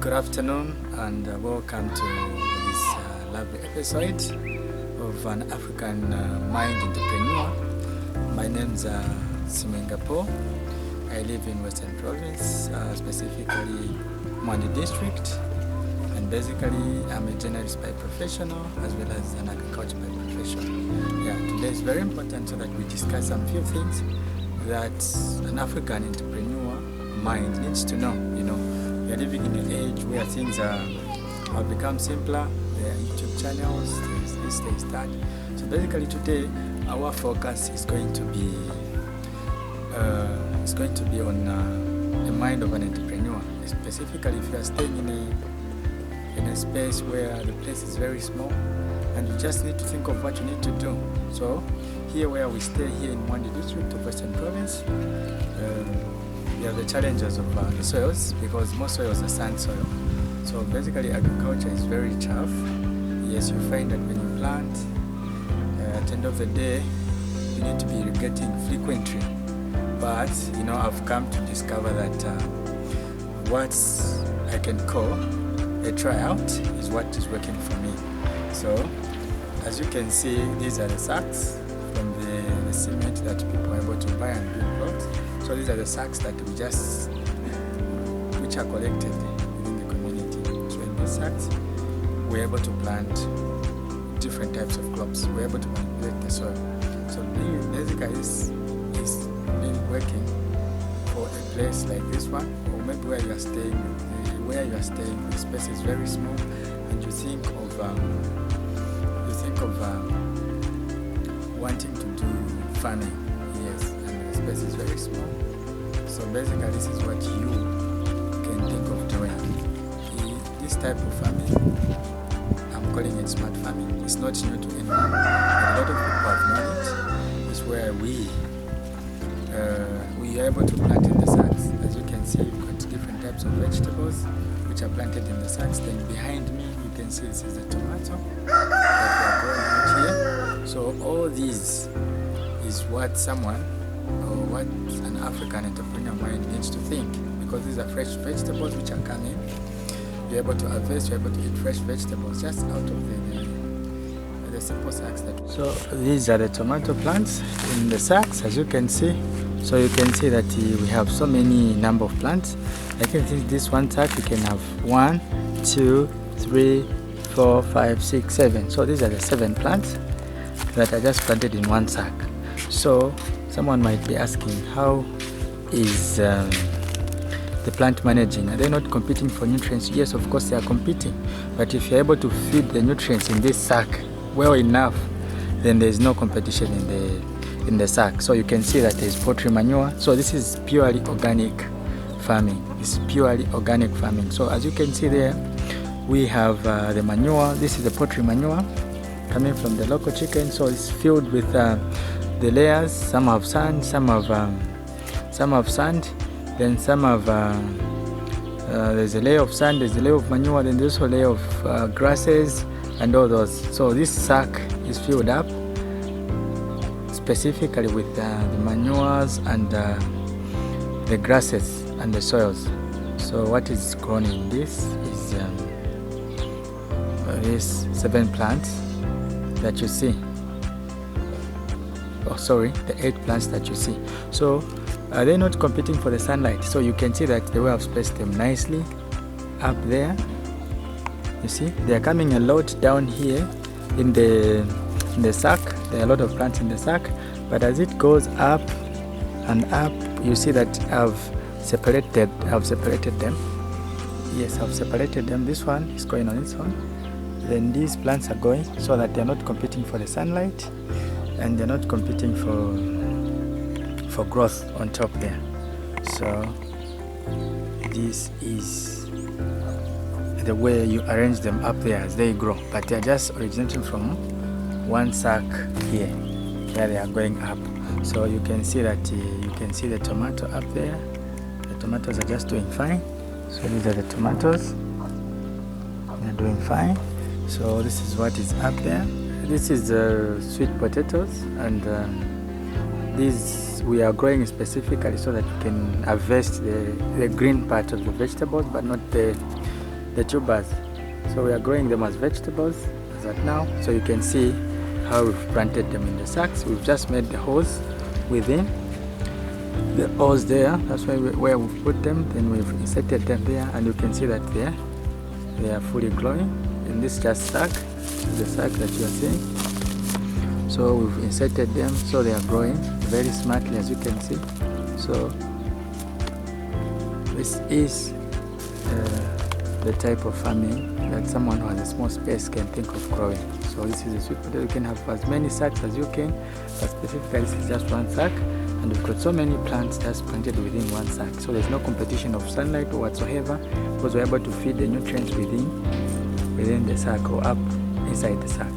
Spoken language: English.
Good afternoon and welcome to this lovely episode of an African mind entrepreneur. My name is Simenga Paul. I live in Western Province, specifically Mwandi District, and basically I'm a journalist by professional as well as an agriculture by profession. Yeah, today is very important so that we discuss some few things that an African entrepreneur mind needs to know. We are living in an age where things have become simpler. There are YouTube channels, there's this, there's that. So basically today our focus is going to be on the mind of an entrepreneur. Specifically, if you are staying in a space where the place is very small and you just need to think of what you need to do. So here where we stay here in Mwandi District of Western Province, we have the challenges of the soils, because most soils are sand soil. So basically agriculture is very tough. Yes, you find that when you plant, at the end of the day, you need to be irrigating frequently. But I've come to discover that what I can call a tryout is what is working for me. So as you can see, these are the sacks from the cement that people are able to buy and build plots. So these are the sacks that which are collected within the community. So in these sacks, we're able to plant different types of crops. We're able to manipulate the soil. So basically this is been working for a place like this one, or maybe where you are staying. The space is very small, and you think of wanting to do farming. Yes, and the space is very small. So basically this is what you can think of doing. This type of farming, I'm calling it smart farming. It's not new to anyone, but a lot of people have known it. It's where we are able to plant in the sacks. As you can see, we've got different types of vegetables which are planted in the sacks. Then behind me you can see this is the tomato that we are growing out here. So all these is what what an African entrepreneur mind needs to think, because these are fresh vegetables which are coming. You're able to harvest, you're able to eat fresh vegetables just out of the simple sacks. So these are the tomato plants in the sacks, as you can see. So you can see that we have so many number of plants. I can think this one sack we can have 1, 2, 3, 4, 5, 6, 7. So these are the 7 plants that are just planted in one sack. So someone might be asking, how is the plant managing? Are they not competing for nutrients? Yes, of course they are competing. But if you're able to feed the nutrients in this sack well enough, then there's no competition in the sack. So you can see that there's poultry manure. So this is purely organic farming. It's purely organic farming. So as you can see there, we have the manure. This is the poultry manure coming from the local chicken. So it's filled with the layers. Some have sand, some have sand, then some have there's a layer of sand, there's a layer of manure, then there's also a layer of grasses and all those. So this sack is filled up specifically with the manures and the grasses and the soils. So what is grown in this is these 7 plants that you see. Oh, sorry, the 8 plants that you see. So they're not competing for the sunlight. So you can see that the way I've spaced them nicely up there. You see, they are coming a lot down here in the sack. There are a lot of plants in the sack, but as it goes up and up, you see that I've separated them. Yes, I've separated them. This one is going on its own. Then these plants are going so that they're not competing for the sunlight, and they're not competing for growth on top there. So this is the way you arrange them up there as they grow, but they're just originating from one sack here where they are going up. So you can see that you can see the tomato up there. The tomatoes are just doing fine. So these are the tomatoes, they're doing fine. So this is what is up there. This is sweet potatoes, and these we are growing specifically so that you can harvest the green part of the vegetables, but not the the tubers. So we are growing them as vegetables as at now. So you can see how we've planted them in the sacks. We've just made the holes within. The holes there, that's where we've put them. Then we've inserted them there, and you can see that they are fully growing in this just sack, the sack that you are seeing. So we've inserted them, so they are growing very smartly, as you can see. So this is the type of farming that someone who has a small space can think of growing. So this is a sweet potato. You can have as many sacks as you can, but specifically this is just one sack, and we've got so many plants just planted within one sack. So there's no competition of sunlight or whatsoever, because we're able to feed the nutrients within the sack or up inside the sack.